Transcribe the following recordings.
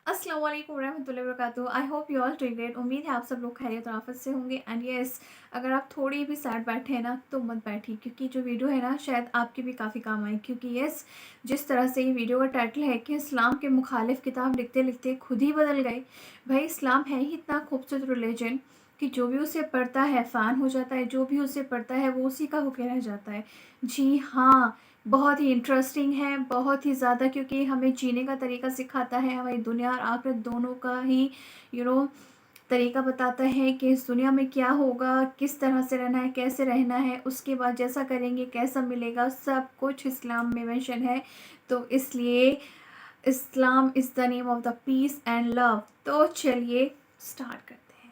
अस्सलाम वालेकुम रहमतुल्लाहि व बरकातुहू। I hope you all doing great. उम्मीद है आप सब लोग खैरियत और आफियत से होंगे। एंड यस, अगर आप थोड़ी भी सैड बैठे हैं ना तो मत बैठिए, क्योंकि जो वीडियो है ना शायद आपके भी काफ़ी काम आए। क्योंकि यस, जिस तरह से ये वीडियो का टाइटल है कि इस्लाम के मुखालिफ किताब लिखते लिखते खुद ही बदल गए। भाई, इस्लाम है ही इतना खूबसूरत रिलीजन कि जो भी उसे पढ़ता है फ़ान हो जाता है, जो भी उसे पढ़ता है वो उसी का होके रह जाता है। जी हाँ, बहुत ही इंटरेस्टिंग है, बहुत ही ज़्यादा, क्योंकि हमें जीने का तरीका सिखाता है, हमारी दुनिया और आखिरत दोनों का ही तरीका बताता है कि इस दुनिया में क्या होगा, किस तरह से रहना है, कैसे रहना है, उसके बाद जैसा करेंगे कैसा मिलेगा, सब कुछ इस्लाम में मेंशन है। तो इसलिए Islam is the name of the peace and love. तो चलिए स्टार्ट करते हैं।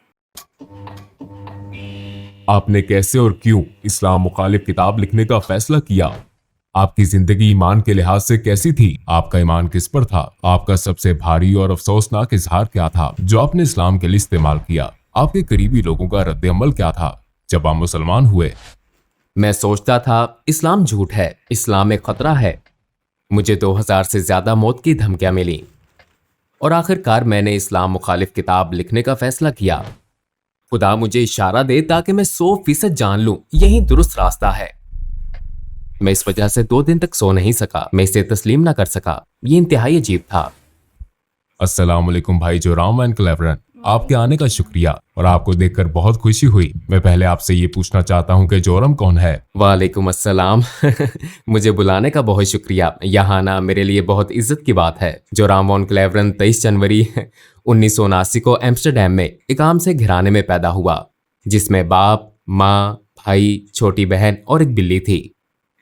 आपने कैसे और क्यों इस्लाम मुखालिफ किताब लिखने का फैसला किया? आपकी जिंदगी ईमान के लिहाज से कैसी थी? आपका ईमान किस पर था? आपका सबसे भारी और अफसोसनाक इजहार क्या था जो आपने इस्लाम के लिए इस्तेमाल किया? आपके करीबी लोगों का रद्द अमल क्या था जब आप मुसलमान हुए? मैं सोचता था इस्लाम झूठ है, इस्लाम एक खतरा है। मुझे 2000 से ज्यादा मौत की धमकियां मिली और आखिरकार मैंने इस्लाम मुखालिफ किताब लिखने का फैसला किया। खुदा मुझे इशारा दे ताकि मैं 100% जान लूं यही दुरुस्त रास्ता है। मैं इस वजह से 2 दिन तक सो नहीं सका। मैं इसे तस्लीम ना कर सका। ये इंतहाई अजीब था। अस्सलाम वालेकुम भाई जोराम एंड क्लेवरन, आपके आने का शुक्रिया और आपको देखकर बहुत खुशी हुई। मैं पहले आपसे ये पूछना चाहता हूँ कि जोरम कौन है? वालेकुम अस्सलाम। मुझे बुलाने का बहुत शुक्रिया। यहाँ आना मेरे लिए बहुत इज्जत की बात है। जोराम वॉन क्लेवरन 23 जनवरी 1979 को एम्स्टरडैम में एक आम से घराने में पैदा हुआ, जिसमें बाप, माँ, भाई, छोटी बहन और एक बिल्ली थी।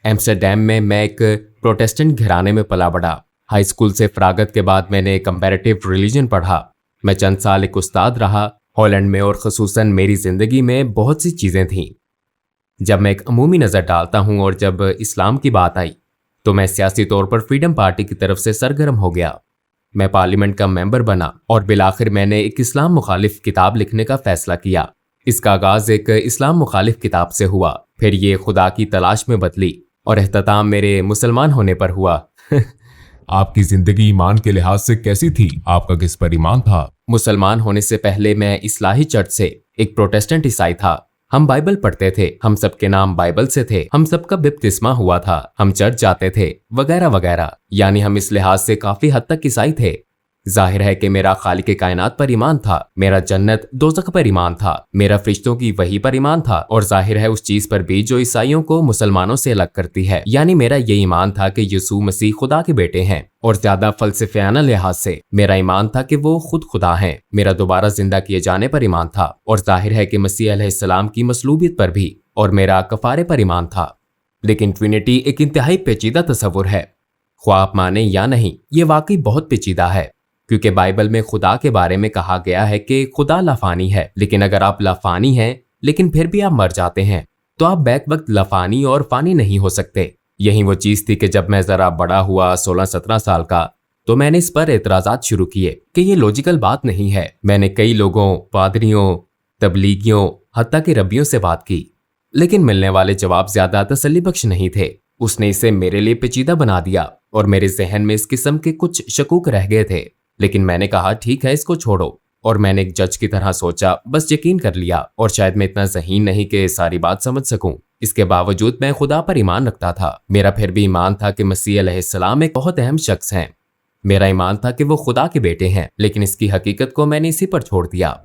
एम्स्टरडैम में मैं एक प्रोटेस्टेंट घराने में पला बढ़ा। हाई स्कूल से फरागत के बाद मैंने कंपैरेटिव रिलीजन पढ़ा। मैं चंद साल एक उस्ताद रहा। हॉलैंड में और ख़ुसूसन मेरी ज़िंदगी में बहुत सी चीज़ें थीं। जब मैं एक अमूमी नज़र डालता हूँ और जब इस्लाम की बात आई तो मैं सियासी तौर पर फ्रीडम पार्टी की तरफ से सरगर्म हो गया। मैं पार्लियामेंट का मेंबर बना और बिलाखिर मैंने एक इस्लाम मुखालिफ किताब लिखने का फैसला किया। इसका आगाज़ एक इस्लाम मुखालिफ किताब से हुआ, फिर ये खुदा की तलाश में बदली और एहतताम मेरे मुसलमान होने पर हुआ। आपकी जिंदगी ईमान के लिहाज से कैसी थी? आपका किस पर ईमान था? मुसलमान होने से पहले मैं इस्लाही चर्च से एक प्रोटेस्टेंट ईसाई था। हम बाइबल पढ़ते थे, हम सबके नाम बाइबल से थे, हम सबका बपतिस्मा हुआ था, हम चर्च जाते थे, वगैरह वगैरह। यानी हम इस लिहाज से काफी हद तक ईसाई थे। जाहिर है कि मेरा खालिक कायनात पर ईमान था, मेरा जन्नत दोज़ख पर ईमान था, मेरा फरिश्तों की वही पर ईमान था, और जाहिर है उस चीज पर भी जो ईसाइयों को मुसलमानों से अलग करती है। यानी मेरा ये ईमान था कि यीशु मसीह खुदा के बेटे हैं, और ज्यादा फलसफियाना लिहाज से मेरा ईमान था कि वो खुद खुदा हैं। मेरा दोबारा जिंदा किए जाने पर ईमान था, और जाहिर है कि मसीह अलैहिस्सलाम की मसलूबियत पर भी, और मेरा कफारे पर ईमान था। लेकिन ट्रिनिटी एक इंतहाई पेचीदा तस्वुर है। ख्वाह आप माने या नहीं, ये वाकई बहुत पेचीदा है, क्योंकि बाइबल में खुदा के बारे में कहा गया है कि खुदा लाफानी है। लेकिन अगर आप लाफानी हैं लेकिन फिर भी आप मर जाते हैं तो आप बैक वक्त लाफानी और फानी नहीं हो सकते। यही वो चीज थी कि जब मैं जरा बड़ा हुआ, 16-17 साल का, तो मैंने इस पर एतराजात शुरू किए कि ये लॉजिकल बात नहीं है। मैंने कई लोगों, पादरियों, तबलीगियों, हत्ता के रब्बियों से बात की, लेकिन मिलने वाले जवाब ज्यादा तसल्ली बख्श नहीं थे। उसने इसे मेरे लिए पेचीदा बना दिया और मेरे जहन में इस किस्म के कुछ शकूक रह गए थे। लेकिन मैंने कहा ठीक है, इसको छोड़ो, और मैंने एक जज की तरह सोचा, बस यकीन कर लिया। और शायद मैं इतना ज़हीन नहीं कि सारी बात समझ सकूं। इसके बावजूद मैं खुदा पर ईमान रखता था। मेरा फिर भी ईमान था कि मसीह अलैहिस्सलाम एक बहुत अहम शख्स हैं। मेरा ईमान था कि वो खुदा के बेटे हैं, लेकिन इसकी हकीकत को मैंने इसी पर छोड़ दिया।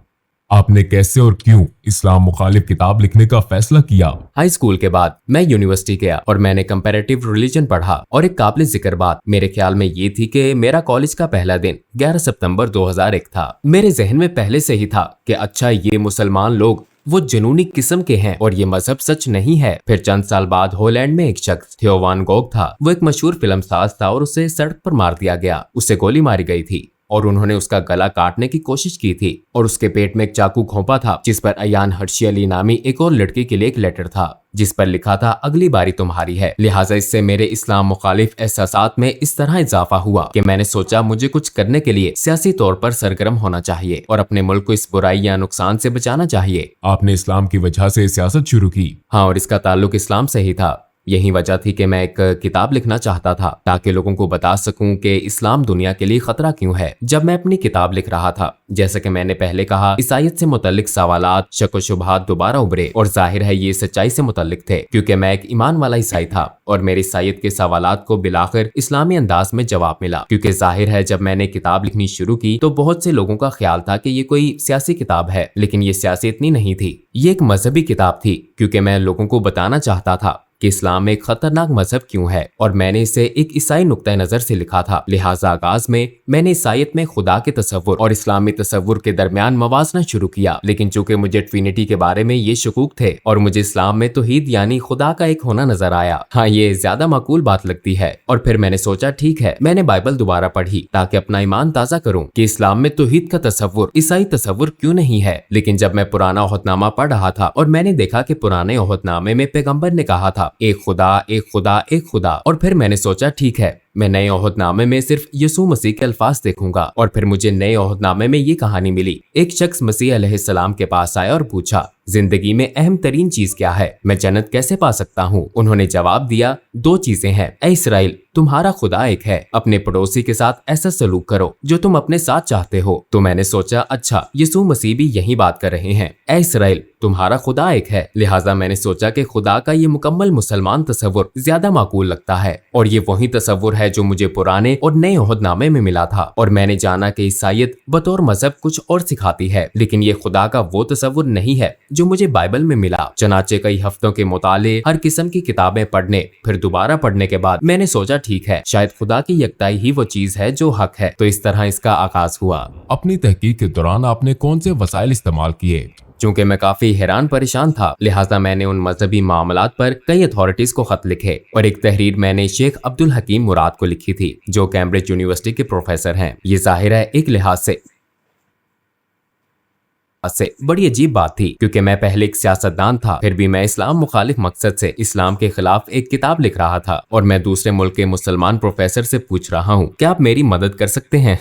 आपने कैसे और क्यों इस्लाम मुखालिफ किताब लिखने का फैसला किया? हाई स्कूल के बाद मैं यूनिवर्सिटी गया और मैंने कंपैरेटिव रिलीजन पढ़ा। और एक काबिल जिक्र बात मेरे ख्याल में ये थी कि मेरा कॉलेज का पहला दिन 11 सितंबर 2001 था। मेरे जहन में पहले से ही था कि अच्छा, ये मुसलमान लोग वो जुनूनी किस्म के हैं और ये मजहब सच नहीं है। फिर चंद साल बाद हॉलैंड में एक शख्स थियो वान गोग था। वो एक मशहूर फिल्म साज था और उसे सड़क पर मार दिया गया। उसे गोली मारी गई थी और उन्होंने उसका गला काटने की कोशिश की थी, और उसके पेट में एक चाकू घोंपा था जिस पर अयान हर्षी अली नामी एक और लड़की के लिए एक लेटर था जिस पर लिखा था, अगली बारी तुम्हारी है। लिहाजा इससे मेरे इस्लाम मुखालिफ एहसासात में इस तरह इजाफा हुआ कि मैंने सोचा मुझे कुछ करने के लिए सियासी तौर पर सरगर्म होना चाहिए और अपने मुल्क को इस बुराई या नुकसान से बचाना चाहिए। आपने इस्लाम की वजह से सियासत शुरू की? हाँ, और इसका ताल्लुक इस्लाम से ही था। यही वजह थी कि मैं एक किताब लिखना चाहता था ताकि लोगों को बता सकूं कि इस्लाम दुनिया के लिए खतरा क्यों है। जब मैं अपनी किताब लिख रहा था, जैसा कि मैंने पहले कहा, ईसाईयत से मुतल्लिक सवालात, शक व शुबहात दोबारा उभरे और जाहिर है ये सच्चाई से मुतल्लिक थे क्योंकि मैं एक ईमान वाला ईसाई था और मेरी ईसाईयत के सवालात को बिलाखिर इस्लामी अंदाज में जवाब मिला। क्योंकि जाहिर है जब मैंने किताब लिखनी शुरू की तो बहुत से लोगों का ख्याल था कि ये कोई सियासी किताब है, लेकिन ये सियासी इतनी नहीं थी। ये एक मजहबी किताब थी क्योंकि मैं लोगों को बताना चाहता था कि इस्लाम एक खतरनाक मजहब क्यों है और मैंने इसे एक ईसाई नुक्ता नजर से लिखा था। लिहाजा आगाज में मैंने ईसाईयत में खुदा के तसव्वुर और इस्लामी तसव्वुर के दरमियान मवाजना शुरू किया, लेकिन चूंकि मुझे ट्रिनिटी के बारे में ये शकूक थे और मुझे इस्लाम में तौहीद यानी खुदा का एक होना नजर आया, हाँ ये ज्यादा माकूल बात लगती है। और फिर मैंने सोचा ठीक है, मैंने बाइबल दोबारा पढ़ी ताकि अपना ईमान ताजा करूं कि इस्लाम में तौहीद का तसव्वुर ईसाई तसव्वुर क्यों नहीं है। लेकिन जब मैं पुराना ओहदनामा पढ़ रहा था और मैंने देखा कि पुराने ओहदनामे में पैगंबर ने कहा था एक खुदा एक खुदा एक खुदा, और फिर मैंने सोचा ठीक है, मैं नए ओहदनामे में सिर्फ यीशु मसीह के अल्फाज देखूंगा। और फिर मुझे नए ओहदनामे में ये कहानी मिली। एक शख्स मसीह अलैहिस्सलाम के पास आया और पूछा, जिंदगी में अहम तरीन चीज क्या है, मैं जन्नत कैसे पा सकता हूँ? उन्होंने जवाब दिया, दो चीजें हैं, ऐ इसराइल, तुम्हारा खुदा एक है, अपने पड़ोसी के साथ ऐसा सलूक करो जो तुम अपने साथ चाहते हो। तो मैंने सोचा अच्छा, यीशु मसीह भी यही बात कर रहे हैं, ऐ इसराइल, तुम्हारा खुदा एक है। लिहाजा मैंने सोचा कि खुदा का ये मुकम्मल मुसलमान तसव्वुर ज्यादा माकूल लगता है और ये वही तसव्वुर है जो मुझे पुराने और नए ओहदनामे में मिला था। और मैंने जाना कि ईसाईयत बतौर मजहब कुछ और सिखाती है, लेकिन ये खुदा का वो तसव्वुर नहीं है जो मुझे बाइबल में मिला। चनाचे कई हफ्तों के मुताले, हर किस्म की किताबें पढ़ने, फिर दोबारा पढ़ने के बाद मैंने सोचा ठीक है, शायद खुदा की यकताई ही वो चीज है जो हक है। तो इस तरह इसका आगाज हुआ। अपनी तहकीक के दौरान आपने कौन से वसाइल इस्तेमाल किए? चूंकि मैं काफी हैरान परेशान था, लिहाजा मैंने उन मजहबी मामलात पर कई अथॉरिटीज को खत लिखे और एक तहरीर मैंने शेख अब्दुल हकीम मुराद को लिखी थी जो कैम्ब्रिज यूनिवर्सिटी के प्रोफेसर हैं। ये जाहिर है एक लिहाज से बड़ी अजीब बात थी क्योंकि मैं पहले एक सियासतदान था, फिर भी मैं इस्लाम मुखालिफ मकसद से इस्लाम के खिलाफ एक किताब लिख रहा था और मैं दूसरे मुल्क के मुसलमान प्रोफेसर से पूछ रहा हूँ क्या आप मेरी मदद कर सकते हैं?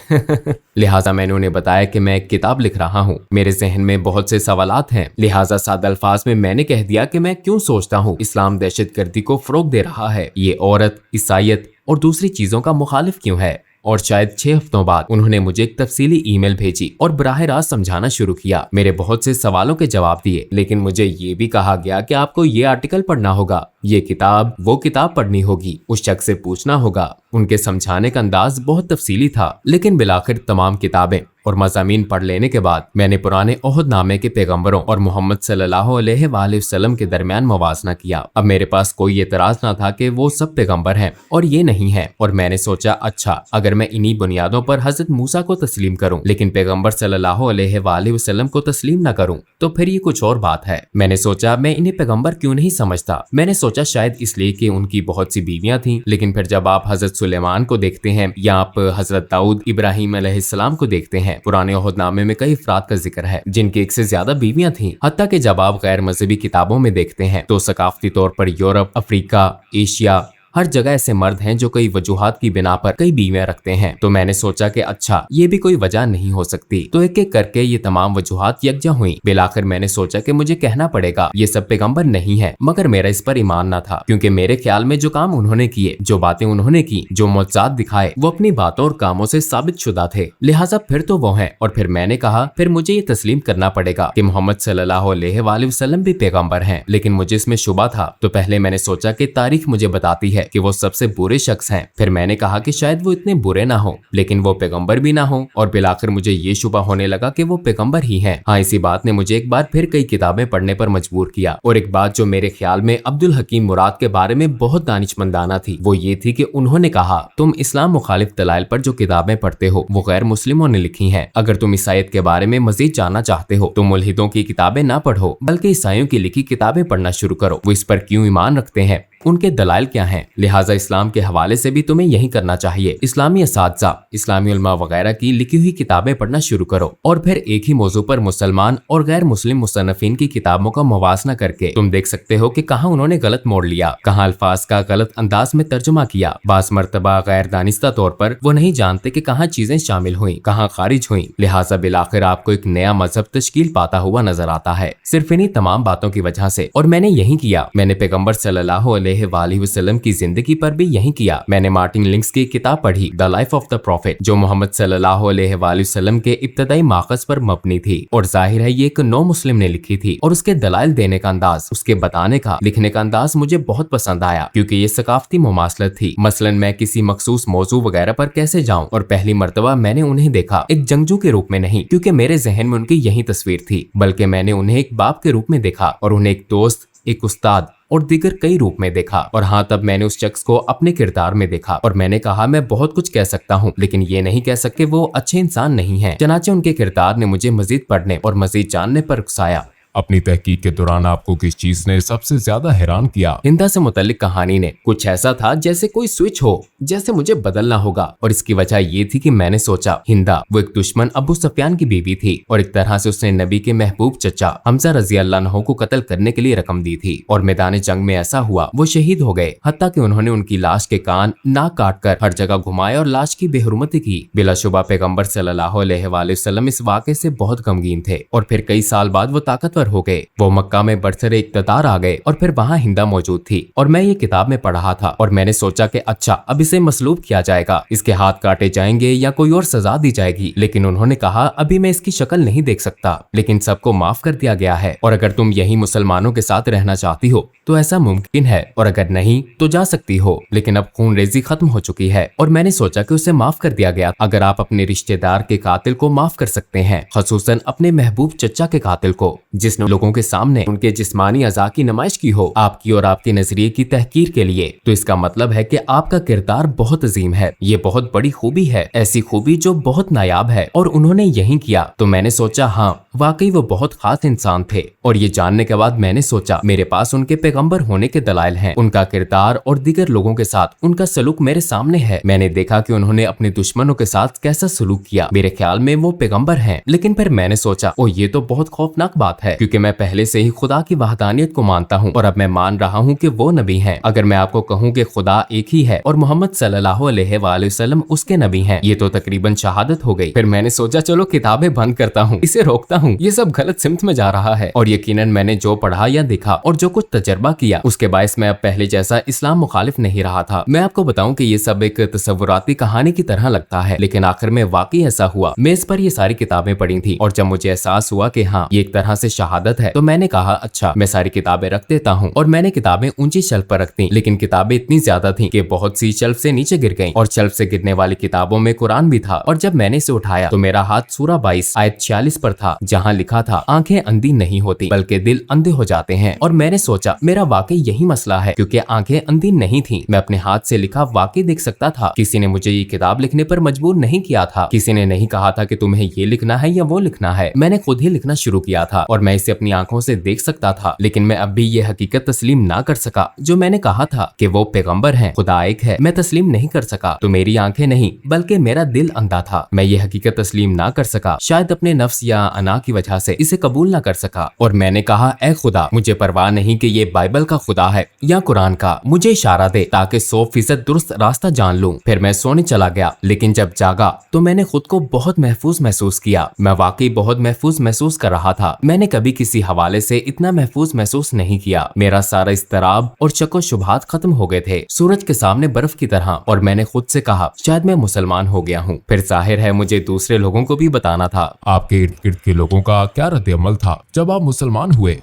लिहाजा मैंने उन्हें बताया कि मैं एक किताब लिख रहा हूँ, मेरे जहन में बहुत से सवालात हैं। लिहाजा सादा अल्फाज में मैंने कह दिया कि मैं क्यों सोचता हूँ इस्लाम दहशतगर्दी को फरोग दे रहा है, ये औरत, ईसाईयत और दूसरी चीजों का मुखालिफ क्यों है। और शायद 6 हफ्तों बाद उन्होंने मुझे एक तफसीली ईमेल भेजी और बराह रास्त समझाना शुरू किया। मेरे बहुत से सवालों के जवाब दिए, लेकिन मुझे ये भी कहा गया कि आपको ये आर्टिकल पढ़ना होगा, ये किताब, वो किताब पढ़नी होगी, उस शख्स से पूछना होगा। उनके समझाने का अंदाज बहुत तफसीली था, लेकिन बिलाखिर तमाम किताबें और मज़ामीन पढ़ लेने के बाद मैंने पुराने ओहदनामे के पैगंबरों और मोहम्मद सल्लल्लाहु अलैहि वसल्लम के दरमियान मवाजना किया। अब मेरे पास कोई एतराज ना था कि वो सब पैगंबर हैं और ये नहीं है, और मैंने सोचा अच्छा, अगर मैं इन्हीं बुनियादों पर हजरत मूसा को तस्लीम करूं लेकिन पैगंबर सल्लल्लाहु अलैहि वसल्लम को तस्लीम न करूं तो फिर ये कुछ और बात है। मैंने सोचा मैं इन्हें पैगंबर क्यों नहीं समझता। मैंने सोचा शायद इसलिए कि उनकी बहुत सी बीवियां थीं, लेकिन फिर जब आप हजरत सुलेमान को देखते हैं या आप हजरत दाऊद इब्राहिम अलैहिस्सलाम को देखते हैं, पुराने ओहदनामे में कई अफराद का जिक्र है जिनकी 1 से ज्यादा बीवियां थीं। हत्ता कि जब आप गैर मजहबी किताबों में देखते हैं तो सकाफती तौर पर यूरोप, अफ्रीका, एशिया, हर जगह ऐसे मर्द हैं जो कई वजूहात की बिना पर कई बीवियां रखते हैं। तो मैंने सोचा कि अच्छा, ये भी कोई वजह नहीं हो सकती। तो एक एक करके ये तमाम वजूहात यकजा हुई। बिलाखिर मैंने सोचा कि मुझे कहना पड़ेगा ये सब पैगंबर नहीं है, मगर मेरा इस पर ईमान न था क्योंकि मेरे ख्याल में जो काम उन्होंने किए, जो बातें उन्होंने की, जो मौजज़ात दिखाए, वो अपनी बातों और कामों से साबित शुदा थे। लिहाजा फिर तो वो हैं। और फिर मैंने कहा फिर मुझे ये तस्लीम करना पड़ेगा कि मोहम्मद सल्लल्लाहु अलैहि वसल्लम भी पैगंबर हैं, लेकिन मुझे इसमें शुबा था। तो पहले मैंने सोचा कि तारीख मुझे बताती है कि वो सबसे बुरे शख्स हैं। फिर मैंने कहा कि शायद वो इतने बुरे ना हो, लेकिन वो पैगंबर भी ना हो, और बिलाखिर मुझे ये शुबा होने लगा कि वो पैगंबर ही हैं। हाँ, इसी बात ने मुझे एक बार फिर कई किताबें पढ़ने पर मजबूर किया। और एक बात जो मेरे ख्याल में अब्दुल हकीम मुराद के बारे में बहुत दानिशमंदाना थी, वो ये थी कि उन्होंने कहा तुम इस्लाम मुखालिफ दलाइल पर जो किताबें पढ़ते हो वो गैर मुस्लिमों ने लिखी हैं। अगर तुम ईसाईयत के बारे में मजीद जानना चाहते हो तो मुल्हिदों की किताबें ना पढ़ो, बल्कि ईसाइयों की लिखी किताबें पढ़ना शुरू करो। वो इस पर क्यों ईमान रखते हैं, उनके दलाइल क्या हैं। लिहाजा इस्लाम के हवाले से भी तुम्हें यही करना चाहिए। इस्लामी असातिज़ा, इस्लामी उलमा वगैरह की लिखी हुई किताबें पढ़ना शुरू करो, और फिर एक ही मौजू पर मुसलमान और गैर मुस्लिम मुसन्निफीन की किताबों का मुवाजना करके तुम देख सकते हो कि कहाँ उन्होंने गलत मोड़ लिया, कहाँ अल्फाज का गलत अंदाज में तर्जुमा किया। बास मर्तबा गैर दानिस्ता तौर पर वो नहीं जानते कि कहाँ चीजें शामिल हुई, कहाँ खारिज हुई। लिहाजा बिलाखिर आपको एक नया मजहब तश्कील पाता हुआ नजर आता है सिर्फ इन्हीं तमाम बातों की वजह से। और मैंने यही किया। मैंने पैगंबर सल्लल्लाहु अलैहि अलैहि वसल्लम की जिंदगी पर भी यही किया। मैंने मार्टिन लिंक्स की किताब पढ़ी the life of the profit, जो मोहम्मद सल्लल्लाहु अलैहि वसल्लम के इब्तदाई माखज़ पर मबनी थी और जाहिर है ये एक नौ मुस्लिम ने लिखी थी। और उसके दलाइल देने का अंदाज, उसके बताने का, लिखने का अंदाज मुझे बहुत पसंद आया, क्योंकि ये सकाफती मुमासलत थी। मसलन मैं किसी मखसूस मौजू वगैरह पर कैसे जाऊं, और पहली मर्तबा मैंने उन्हें देखा एक जंगजू के रूप में नहीं, क्योंकि मेरे जहन में उनकी यही तस्वीर थी, बल्कि मैंने उन्हें एक बाप के रूप में देखा और उन्हें एक दोस्त, एक उस्ताद और दीगर कई रूप में देखा। और हाँ, तब मैंने उस शख्स को अपने किरदार में देखा और मैंने कहा मैं बहुत कुछ कह सकता हूँ, लेकिन ये नहीं कह सकते वो अच्छे इंसान नहीं है। चनाचे उनके किरदार ने मुझे मजीद पढ़ने और मजीद जानने पर उकसाया। अपनी तहकीक के दौरान आपको किस चीज ने सबसे ज्यादा हैरान किया? हिंदा से मुतल्लिक कहानी ने कुछ ऐसा था जैसे कोई स्विच हो, जैसे मुझे बदलना होगा। और इसकी वजह ये थी कि मैंने सोचा हिंदा वो एक दुश्मन अबू सुफियान की बीवी थी और एक तरह से उसने नबी के महबूब चचा हमजा रजी अल्लाह अन्हु को कत्ल करने के लिए रकम दी थी। और मैदान जंग में ऐसा हुआ वो शहीद हो गए, हत्ता कि उन्होंने उनकी लाश के कान नाक काट कर हर जगह घुमाए और लाश की बेहुरमती की। बिलाशुबा पैगम्बर सल्लल्लाहु अलैहि वसल्लम इस वाक़े से बहुत गमगीन थे और फिर कई साल बाद वो ताकतवर हो गए। वो मक्का में बरसरे इक़्तिदार आ गए और फिर वहाँ हिंदा मौजूद थी और मैं ये किताब में पढ़ रहा था और मैंने सोचा कि अच्छा अब इसे मसलूब किया जाएगा, इसके हाथ काटे जाएंगे या कोई और सजा दी जाएगी। लेकिन उन्होंने कहा अभी मैं इसकी शक्ल नहीं देख सकता, लेकिन सबको माफ कर दिया गया है और अगर तुम यही मुसलमानों के साथ रहना चाहती हो तो ऐसा मुमकिन है और अगर नहीं तो जा सकती हो, लेकिन अब खून रेजी खत्म हो चुकी है। और मैंने सोचा कि उसे माफ कर दिया गया। अगर आप अपने रिश्तेदार के कातिल को माफ कर सकते हैं, खसूसन अपने महबूब चचा के कातिल को जिसने लोगों के सामने उनके जिस्मानी अज़ा की नुमाइश की हो आपकी और आपके नजरिए की तहकीर के लिए, तो इसका मतलब है कि आपका किरदार बहुत अजीम है। ये बहुत बड़ी खूबी है, ऐसी खूबी जो बहुत नायाब है और उन्होंने यही किया। तो मैंने सोचा हाँ वाकई वो बहुत खास इंसान थे। और ये जानने के बाद मैंने सोचा मेरे पास उनके पैगंबर होने के दलाइल हैं, उनका किरदार और दीगर लोगों के साथ उनका सलूक मेरे सामने है। मैंने देखा कि उन्होंने अपने दुश्मनों के साथ कैसा सलूक किया। मेरे ख्याल में वो पैगंबर हैं। लेकिन फिर मैंने सोचा ओ ये तो बहुत खौफनाक बात है, क्योंकि मैं पहले से ही खुदा की वहदानियत को मानता हूँ और अब मैं मान रहा हूँ कि वो नबी हैं। अगर मैं आपको कहूँ कि खुदा एक ही है और मोहम्मद सल्लल्लाहु अलैहि वसल्लम उसके नबी हैं, ये तो तकरीबन शहादत हो गई। फिर मैंने सोचा चलो किताबें बंद करता हूँ, इसे रोकता हूँ, ये सब गलत सिमत में जा रहा है। और यकीनन मैंने जो पढ़ा या देखा और जो कुछ तजर्बा किया उसके बायस मैं अब पहले जैसा इस्लाम मुखालिफ नहीं रहा था। मैं आपको बताऊं कि ये सब एक तसव्वुराती कहानी की तरह लगता है, लेकिन आखिर में वाकई ऐसा हुआ। मेज पर ये सारी किताबें पढ़ी थी और जब मुझे एहसास हुआ कि हाँ ये एक तरह से शहादत है, तो मैंने कहा अच्छा मैं सारी किताबें रख देता हूँ। और मैंने किताबें ऊंची शेल्फ पर रख दी, लेकिन किताबें इतनी ज्यादा थी कि बहुत सी शेल्फ से नीचे गिर गईं और शेल्फ से गिरने वाली किताबों में कुरान भी था। और जब मैंने इसे उठाया तो मेरा हाथ सूरा 22 आयत 46 पर था, जहाँ लिखा था आंखें अंधी नहीं होती बल्कि दिल अंधे हो जाते हैं। और मैंने सोचा मेरा वाकई यही मसला है, क्योंकि आंखें अंधी नहीं थी। मैं अपने हाथ से लिखा वाकई देख सकता था। किसी ने मुझे ये किताब लिखने पर मजबूर नहीं किया था, किसी ने नहीं कहा था कि तुम्हें ये लिखना है या वो लिखना है। मैंने खुद ही लिखना शुरू किया था और मैं इसे अपनी आंखों से देख सकता था। लेकिन मैं अब भी ये हकीकत तस्लीम ना कर सका जो मैंने कहा था कि वो पैगंबर हैं, खुदा एक है, मैं तस्लीम नहीं कर सका। तो मेरी आंखें नहीं बल्कि मेरा दिल अंधा था। मैं ये हकीकत तस्लीम ना कर सका, शायद अपने नफ्स या अना की वजह से इसे कबूल ना कर सका। और मैंने कहा ऐ खुदा मुझे परवाह नहीं कि ये बाइबल का खुदा है या कुरान का, मुझे इशारा दे ताकि 100% दुरुस्त रास्ता जान लूं। फिर मैं सोने चला गया, लेकिन जब जागा तो मैंने खुद को बहुत महफूज महसूस किया। मैं वाकई बहुत महफूज महसूस कर रहा था। मैंने कभी किसी हवाले से इतना महफूज महसूस नहीं किया। मेरा सारा इस्तराब और शको शुबहात खत्म हो गए थे, सूरज के सामने बर्फ की तरह। और मैंने खुद से कहा शायद मैं मुसलमान हो गया हूँ। फिर जाहिर है मुझे दूसरे लोगों को भी बताना था। आपके इर्द गिर्द के लोगों का क्या रद्द-ए-अमल था जब आप मुसलमान हुए?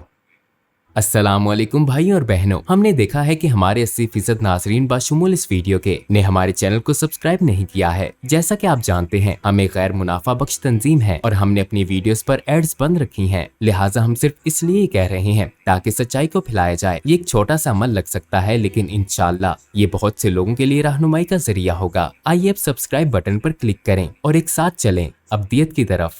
अस्सलामुअलैकुम भाइयों और बहनों, हमने देखा है कि हमारे 80% नाजरीन बाशुमूल इस वीडियो के ने हमारे चैनल को सब्सक्राइब नहीं किया है। जैसा कि आप जानते हैं हम एक गैर मुनाफा बख्श तंजीम है और हमने अपनी वीडियोस पर एड्स बंद रखी हैं, लिहाजा हम सिर्फ इसलिए कह रहे हैं ताकि सच्चाई को फैलाया जाए। ये एक छोटा सा अमल लग सकता है, लेकिन इंशाल्लाह ये बहुत से लोगों के लिए रहनुमाई का जरिया होगा। आइए अब सब्सक्राइब बटन पर क्लिक करें और एक साथ चलें अब्दियत की तरफ।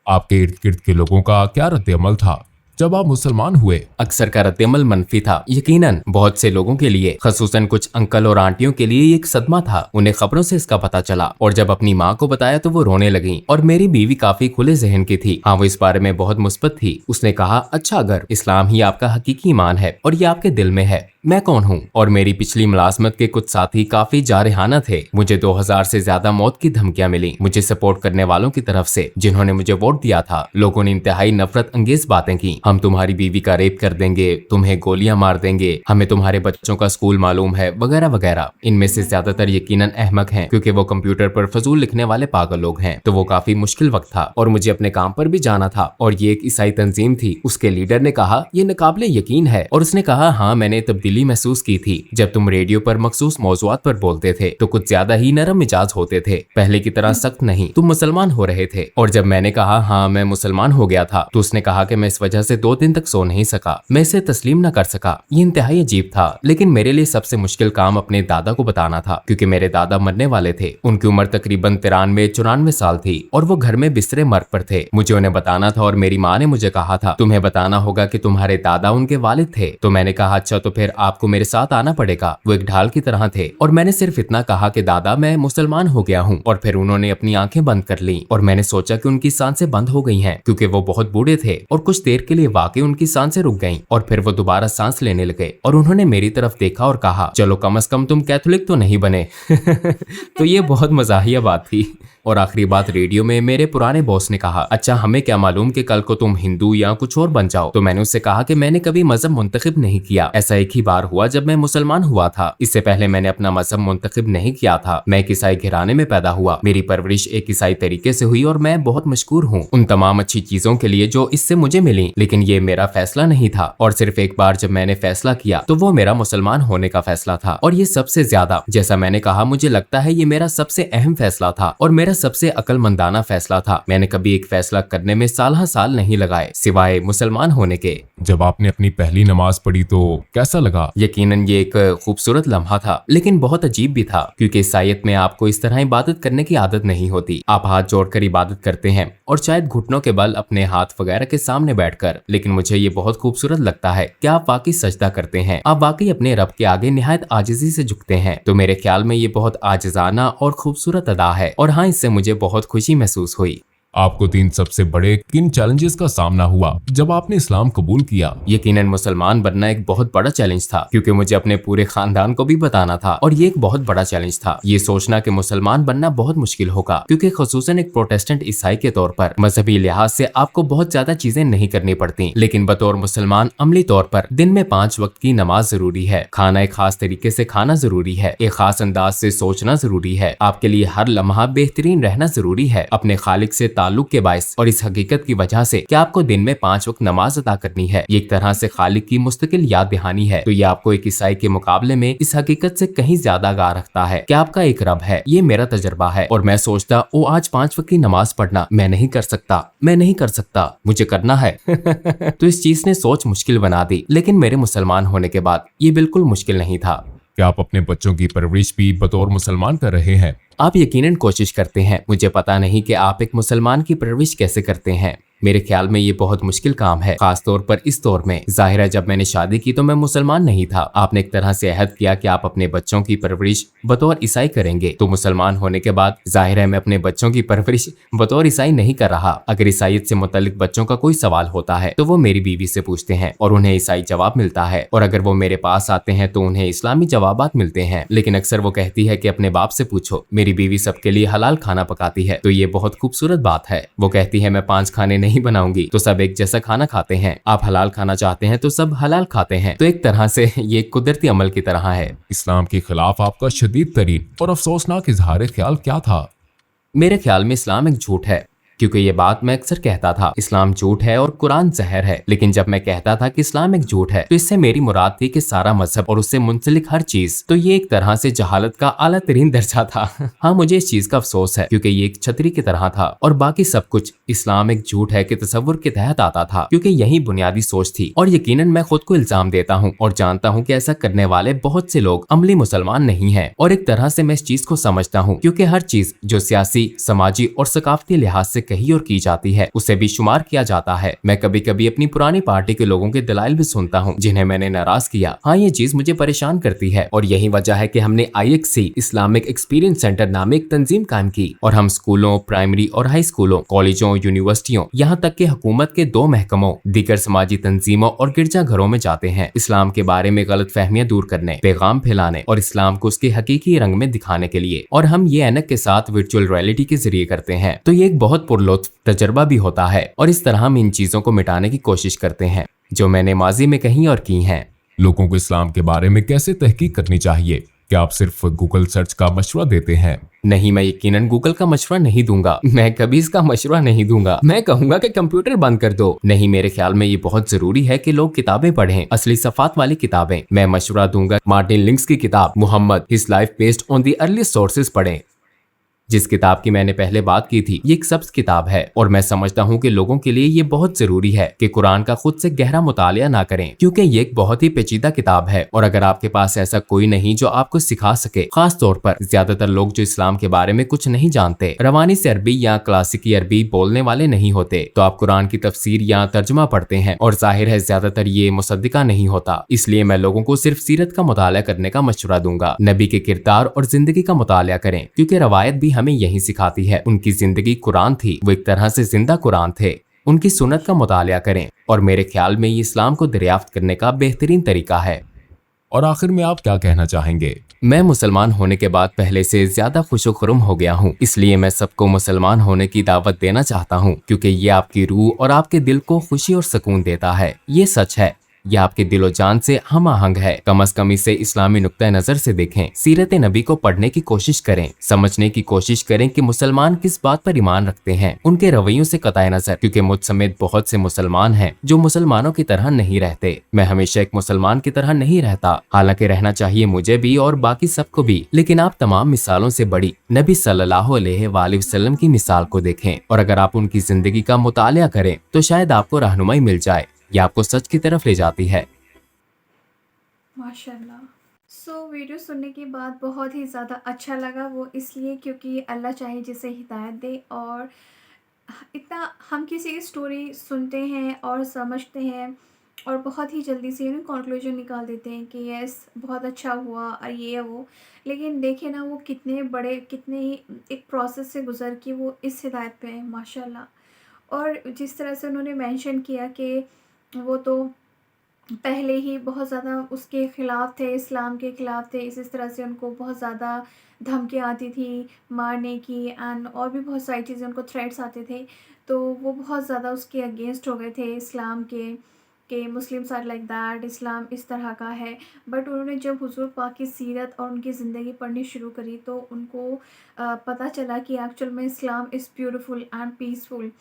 आपके इर्द गिर्द के लोगों का क्या रद्द-ए-अमल था जब आप मुसलमान हुए? अक्सर का रद्द-ए-अमल मनफी था। यकीनन बहुत से लोगों के लिए, खसूसन कुछ अंकल और आंटियों के लिए एक सदमा था। उन्हें खबरों से इसका पता चला और जब अपनी माँ को बताया तो वो रोने लगी। और मेरी बीवी काफी खुले जहन की थी। हाँ वो इस बारे में बहुत मुस्बत थी। उसने कहा अच्छा अगर इस्लाम ही आपका हकीकी ईमान है और ये आपके दिल में है, मैं कौन हूँ। और मेरी पिछली मुलाजमत के कुछ साथी काफी जारहाना थे। मुझे 2000 से ज्यादा मौत की धमकियां मिली मुझे सपोर्ट करने वालों की तरफ से जिन्होंने मुझे वोट दिया था। लोगों ने इंतहाई नफरत अंगेज बातें की। हम तुम्हारी बीवी का रेप कर देंगे, तुम्हें गोलियां मार देंगे, हमें तुम्हारे बच्चों का स्कूल मालूम है, वगैरह वगैरह। इनमें से ज्यादातर यकीनन अहमक हैं क्योंकि वो कंप्यूटर पर फजूल लिखने वाले पागल लोग हैं। तो वो काफी मुश्किल वक्त था और मुझे अपने काम पर भी जाना था। और ये एक ईसाई तंजीम थी। उसके लीडर ने कहा ये नाकाबिले यकीन है और उसने कहा हाँ मैंने तब्दीली महसूस की थी जब तुम रेडियो पर मखसूस मौज़ूआत पर बोलते थे तो कुछ ज्यादा ही नरम मिजाज होते थे, पहले की तरह सख्त नहीं। तुम मुसलमान हो रहे थे। और जब मैंने कहा हाँ मैं मुसलमान हो गया था तो उसने कहा कि मैं इस वजह से 2 दिन तक सो नहीं सका, मैं इसे तस्लीम न कर सका। ये इंतहाई अजीब था। लेकिन मेरे लिए सबसे मुश्किल काम अपने दादा को बताना था क्योंकि मेरे दादा मरने वाले थे। उनकी उम्र तकरीबन 93-94 साल थी और वो घर में बिस्तरे मर्ग पर थे। मुझे उन्हें बताना था और मेरी माँ ने मुझे कहा था तुम्हें बताना होगा कि तुम्हारे दादा उनके वालिद थे। तो मैंने कहा अच्छा तो फिर आपको मेरे साथ आना पड़ेगा। वो एक ढाल की तरह थे और मैंने सिर्फ इतना कहा कि दादा मैं मुसलमान हो गया हूँ। और फिर उन्होंने अपनी आंखें बंद कर ली और मैंने सोचा कि उनकी सांसें बंद हो गई हैं क्योंकि वो बहुत बूढ़े थे। और कुछ देर के लिए वाकई उनकी सांसें रुक गईं और फिर वो दोबारा सांस लेने लगे और उन्होंने मेरी तरफ देखा और कहा चलो कम से कम तुम कैथोलिक तो नहीं बने। तो ये बहुत मजाहिया बात थी। और आखिरी बात रेडियो में मेरे पुराने बॉस ने कहा अच्छा हमें क्या मालूम कि कल को तुम हिंदू या कुछ और बन जाओ। तो मैंने उससे कहा कि मैंने कभी मजहब मुंतखब नहीं किया, ऐसा एक ही बार हुआ जब मैं मुसलमान हुआ था। इससे पहले मैंने अपना मजहब मुंतखब नहीं किया था। मैं एक ईसाई घराने में पैदा हुआ, मेरी परवरिश एक ईसाई तरीके से हुई और मैं बहुत मशकूर हूँ उन तमाम अच्छी चीजों के लिए जो इससे मुझे मिली। लेकिन ये मेरा फैसला नहीं था और सिर्फ एक बार जब मैंने फैसला किया तो वो मेरा मुसलमान होने का फैसला था। और ये सबसे ज्यादा जैसा मैंने कहा मुझे लगता है ये मेरा सबसे अहम फैसला था और मेरा सबसे अक्लमंदाना फैसला था। मैंने कभी एक फैसला करने में साल नहीं लगाए सिवाय मुसलमान होने के। जब आपने अपनी पहली नमाज पढ़ी तो कैसा लगा? यकीनन ये एक खूबसूरत लम्हा था लेकिन बहुत अजीब भी था क्योंकि ईसाईयत में आपको इस तरह इबादत करने की आदत नहीं होती। आप हाथ जोड़कर इबादत करते हैं और शायद घुटनों के बल अपने हाथ वगैरह के सामने बैठकर। लेकिन मुझे ये बहुत खूबसूरत लगता है कि आप वाकई सजदा करते हैं, आप वाकई अपने रब के आगे निहायत आजिज़ी से झुकते हैं। तो मेरे ख्याल में ये बहुत आजिज़ाना और खूबसूरत अदा है और हाँ इससे मुझे बहुत खुशी महसूस हुई। आपको 3 सबसे बड़े किन चैलेंजेस का सामना हुआ जब आपने इस्लाम कबूल किया? यकीनन मुसलमान बनना एक बहुत बड़ा चैलेंज था क्योंकि मुझे अपने पूरे खानदान को भी बताना था और ये एक बहुत बड़ा चैलेंज था ये सोचना कि मुसलमान बनना बहुत मुश्किल होगा क्योंकि खुसूसन एक प्रोटेस्टेंट ईसाई के तौर पर मजहबी लिहाज से आपको बहुत ज्यादा चीजें नहीं करनी पड़ती। लेकिन बतौर मुसलमान अमली तौर पर दिन में 5 वक्त की नमाज जरूरी है, खाना एक खास तरीके से खाना जरूरी है, एक खास अंदाज से सोचना जरूरी है, आपके लिए हर लम्हा बेहतरीन रहना जरूरी है अपने खालिक से ताल्लुक के बायस और इस हकीकत की वजह से कि आपको दिन में 5 वक्त नमाज अदा करनी है। ये एक तरह से खालिक की मुस्तकिल याद दहानी है। तो ये आपको एक ईसाई के मुकाबले में इस हकीकत से कहीं ज्यादा आगाह रखता है कि आपका एक रब है। ये मेरा तजर्बा है और मैं सोचता ओ आज 5 वक्त की नमाज पढ़ना मैं नहीं कर सकता, मैं नहीं कर सकता, मुझे करना है। तो इस चीज ने सोच मुश्किल बना दी। लेकिन मेरे मुसलमान होने के बाद ये बिल्कुल मुश्किल नहीं था। क्या आप अपने बच्चों की परवरिश भी बतौर मुसलमान कर रहे हैं? आप यकीनन कोशिश करते हैं। मुझे पता नहीं कि आप एक मुसलमान की परवरिश कैसे करते हैं। मेरे ख्याल में ये बहुत मुश्किल काम है, खास तौर पर इस दौर में। जाहिर है जब मैंने शादी की तो मैं मुसलमान नहीं था। आपने एक तरह से अहद किया कि आप अपने बच्चों की परवरिश बतौर ईसाई करेंगे। तो मुसलमान होने के बाद जाहिर है मैं अपने बच्चों की परवरिश बतौर ईसाई नहीं कर रहा। अगर ईसाईयत से मुतल्लिक बच्चों का कोई सवाल होता है तो वो मेरी बीवी से पूछते हैं और उन्हें ईसाई जवाब मिलता है, और अगर वो मेरे पास आते हैं तो उन्हें इस्लामी जवाबात मिलते हैं। लेकिन अक्सर वो कहती है कि अपने बाप से पूछो। मेरी बीवी सबके लिए हलाल खाना पकाती है तो ये बहुत खूबसूरत बात है। वो कहती है मैं 5 खाने नहीं बनाऊंगी तो सब एक जैसा खाना खाते हैं। आप हलाल खाना चाहते हैं तो सब हलाल खाते हैं। तो एक तरह से ये कुदरती अमल की तरह है। इस्लाम के खिलाफ आपका शदीद तरीन और अफसोसनाक इजहार ख्याल क्या था? मेरे ख्याल में इस्लाम एक झूठ है, क्योंकि ये बात मैं अक्सर कहता था इस्लाम झूठ है और कुरान जहर है। लेकिन जब मैं कहता था कि इस्लाम एक झूठ है तो इससे मेरी मुराद थी कि सारा मजहब और उससे मुंसलिक हर चीज। तो ये एक तरह से जहालत का आला तरीन दर्जा था। हाँ मुझे इस चीज का अफसोस है क्योंकि ये एक छतरी की तरह था और बाकी सब कुछ इस्लाम एक झूठ है कि तसव्वुर के तहत आता था, क्योंकि यही बुनियादी सोच थी। और यकीनन मैं खुद को इल्जाम देता हूँ और जानता हूँ कि ऐसा करने वाले बहुत से लोग अमली मुसलमान नहीं है। और एक तरह से मैं इस चीज को समझता हूँ क्योंकि हर चीज जो सियासी, समाजी और सकाफती लिहाज से कही और की जाती है उसे भी शुमार किया जाता है। मैं कभी कभी अपनी पुरानी पार्टी के लोगों के दलाइल भी सुनता हूँ जिन्हें मैंने नाराज किया। हाँ, ये चीज मुझे परेशान करती है और यही वजह है कि हमने IXC इस्लामिक एक्सपीरियंस सेंटर नामे एक तंजीम कायम की और हम स्कूलों, प्राइमरी और हाई स्कूलों, कॉलेजों, यूनिवर्सिटियों, यहाँ तक कि हुकूमत के 2 महकमों, दीगर समाजी तंजीमों और गिरजाघरों में जाते हैं इस्लाम के बारे में गलत फहमियां दूर करने, पैगाम फैलाने और इस्लाम को उसके हकीकी रंग में दिखाने के लिए। और हम ये ऐनक के साथ वर्चुअल रियलिटी के जरिए करते हैं, तो ये एक बहुत पुरलुत्फ तजर्बा भी होता है और इस तरह हम इन चीजों को मिटाने की कोशिश करते हैं जो मैंने माजी में कही और की हैं। लोगों को इस्लाम के बारे में कैसे तहकीक करनी चाहिए? क्या आप सिर्फ गूगल सर्च का मशवरा देते हैं? नहीं, मैं यकीनन गूगल का मशवरा नहीं दूंगा। मैं कभी इसका मशवरा नहीं दूंगा। मैं कहूंगा कि कंप्यूटर बंद कर दो। नहीं, मेरे ख्याल में ये बहुत जरूरी है कि लोग किताबें पढ़ें, असली सफात वाली किताबें। मैं मशवरा दूंगा मार्टिन लिंक्स की किताब Muhammad his life based on the earliest sources पढ़ें। जिस किताब की मैंने पहले बात की थी, ये एक सब्ज किताब है और मैं समझता हूँ कि लोगों के लिए ये बहुत जरूरी है कि कुरान का खुद से गहरा मुतालिया ना करें, क्योंकि ये एक बहुत ही पेचीदा किताब है और अगर आपके पास ऐसा कोई नहीं जो आपको सिखा सके, खास तौर पर ज्यादातर लोग जो इस्लाम के बारे में कुछ नहीं जानते, रवानी से अरबी या क्लासिकी अरबी बोलने वाले नहीं होते, तो आप कुरान की तफसीर या तर्जुमा पढ़ते हैं और जाहिर है ज्यादातर ये मुसद्दिका नहीं होता। इसलिए मैं लोगों को सिर्फ सीरत का मुतालिया करने का मशवरा दूंगा। नबी के किरदार और जिंदगी का मुतालिया करें, क्योंकि रवायत भी हमें यही सिखाती है। उनकी जिंदगी कुरान थी, वो एक तरह से जिंदा कुरान थे। उनकी सुन्नत का मुतालिया करें और मेरे ख्याल में ये इस्लाम को दरियाफ्त करने का बेहतरीन तरीका है। और आखिर में आप क्या कहना चाहेंगे? मैं मुसलमान होने के बाद पहले से ज्यादा खुशो-खुर्म हो गया हूँ, इसलिए मैं सबको मुसलमान होने की दावत देना चाहता हूँ, क्योंकि ये आपकी रूह और आपके दिल को खुशी और सुकून देता है। ये सच है, यह आपके दिलो जान से हम आहंग है। कम अज कम इसे इस्लामी नुक्ता नजर से देखें, सीरत नबी को पढ़ने की कोशिश करें, समझने की कोशिश करें कि मुसलमान किस बात पर ईमान रखते हैं, उनके रवैयों से कताए नजर, क्योंकि मुझ समेत बहुत से मुसलमान हैं जो मुसलमानों की तरह नहीं रहते। मैं हमेशा एक मुसलमान की तरह नहीं रहता, हालांकि रहना चाहिए मुझे भी और बाकी सबको भी, लेकिन आप तमाम मिसालों से बड़ी नबी सल्लल्लाहु अलैहि वसल्लम की मिसाल को देखें और अगर आप उनकी जिंदगी का मुतालिया करें तो शायद आपको रहनुमाई मिल जाए। ये आपको सच की तरफ ले जाती है। माशाल्लाह। वीडियो सुनने के बाद बहुत ही ज़्यादा अच्छा लगा, वो इसलिए क्योंकि अल्लाह चाहे जिसे हिदायत दे। और इतना हम किसी की स्टोरी सुनते हैं और समझते हैं और बहुत ही जल्दी से कंक्लूजन निकाल देते हैं कि यस बहुत अच्छा हुआ और ये है वो, लेकिन देखें ना वो कितने बड़े, कितने ही एक प्रोसेस से गुजर के वो इस हिदायत पे हैं माशाल्लाह। और जिस तरह से उन्होंने मेंशन किया कि वो तो पहले ही बहुत ज़्यादा उसके ख़िलाफ़ थे, इस्लाम के ख़िलाफ़ थे, इस तरह से उनको बहुत ज़्यादा धमकियाँ आती थी मारने की एंड और भी बहुत सारी चीज़ें, उनको थ्रेट्स आते थे, तो वो बहुत ज़्यादा उसके अगेंस्ट हो गए थे इस्लाम के मुस्लिम्स आर लाइक दैट, इस्लाम इस तरह का है। बट उन्होंने जब हुज़ूर पाक की सीरत और उनकी ज़िंदगी पढ़नी शुरू करी तो उनको पता चला कि एक्चुअल में इस्लाम इज़ ब्यूटीफुल एंड पीसफुल,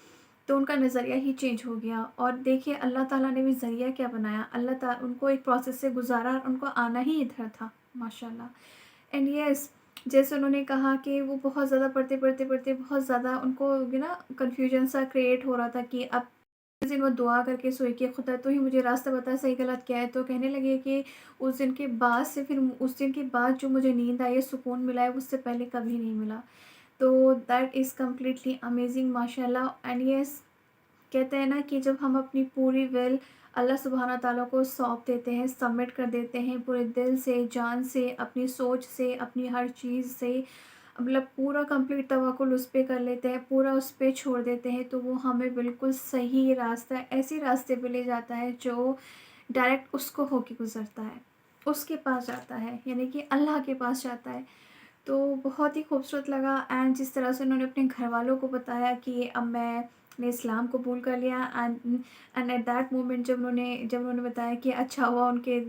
तो उनका नज़रिया ही चेंज हो गया। और देखिए अल्लाह ताला ने भी ज़रिया क्या बनाया, अल्लाह ताला उनको एक प्रोसेस से गुजारा और उनको आना ही इधर था माशाल्लाह। एंड यस, जैसे उन्होंने कहा कि वो बहुत ज़्यादा पढ़ते बहुत ज़्यादा उनको कन्फ्यूजन सा क्रिएट हो रहा था कि अब उस दिन वो दुआ करके सोई कि खुदा तो ही मुझे रास्ता बता सही गलत क्या है। तो कहने लगे कि उस दिन के बाद से, फिर उस दिन के बाद जो मुझे नींद आई है, सुकून मिला है, उससे पहले कभी नहीं मिला। तो दैट इज़ कम्प्लीटली अमेजिंग माशाल्लाह। एंड यस, कहते हैं ना कि जब हम अपनी पूरी विल अल्लाह सुब्हाना ताला को सौंप देते हैं, सबमिट कर देते हैं पूरे दिल से, जान से, अपनी सोच से, अपनी हर चीज़ से, मतलब पूरा कंप्लीट तवक्कुल उस पे कर लेते हैं, पूरा उस पे छोड़ देते हैं, तो वो हमें बिल्कुल सही रास्ता, ऐसे रास्ते पे ले जाता है जो डायरेक्ट उसको होके गुजरता है, उसके पास जाता है, यानी कि अल्लाह के पास जाता है। तो बहुत ही खूबसूरत लगा। एंड जिस तरह से उन्होंने अपने घर वालों को बताया कि अब मैंने इस्लाम कबूल कर लिया, एंड एट दैट मोमेंट जब उन्होंने बताया कि अच्छा हुआ, उनके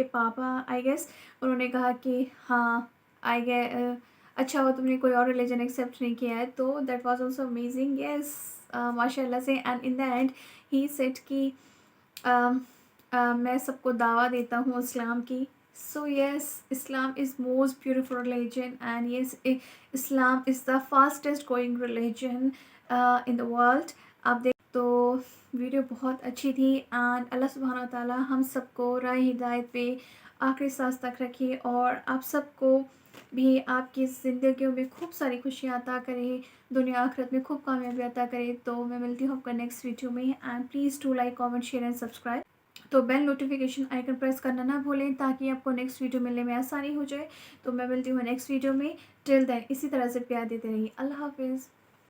पापा आई गेस उन्होंने कहा कि हाँ आई गे अच्छा हुआ तुमने कोई और रिलीजन एक्सेप्ट नहीं किया है, तो that was also amazing. Yes, माशाल्लाह से। And in the and he said कि मैं सबको दावा देता हूँ इस्लाम की। So yes, Islam is most beautiful religion, and yes, Islam is the fastest growing religion in the world. आप देख तो वीडियो बहुत अच्छी थी एंड अल्लाह सुब्हाना ताला हम सबको राह हिदायत पे आखिरी सांस तक रखे और आप सबको بھی آپ کی زندگیوں میں خوب ساری خوشیاں عطا کرے، دنیا آخرت میں خوب کامیابی عطا کرے۔ تو میں ملتی ہوں آپ کا نیکسٹ ویڈیو میں، and please to like comment share and subscribe. تو بیل نوٹیفیکیشن آئیکن پریس کرنا نہ بھولیں تاکہ آپ کو نیکسٹ ویڈیو ملنے میں آسانی ہو جائے۔ تو میں ملتی ہوں نیکسٹ ویڈیو میں، ٹل دین اسی طرح سے پیار دیتے رہیے۔ اللہ حافظ۔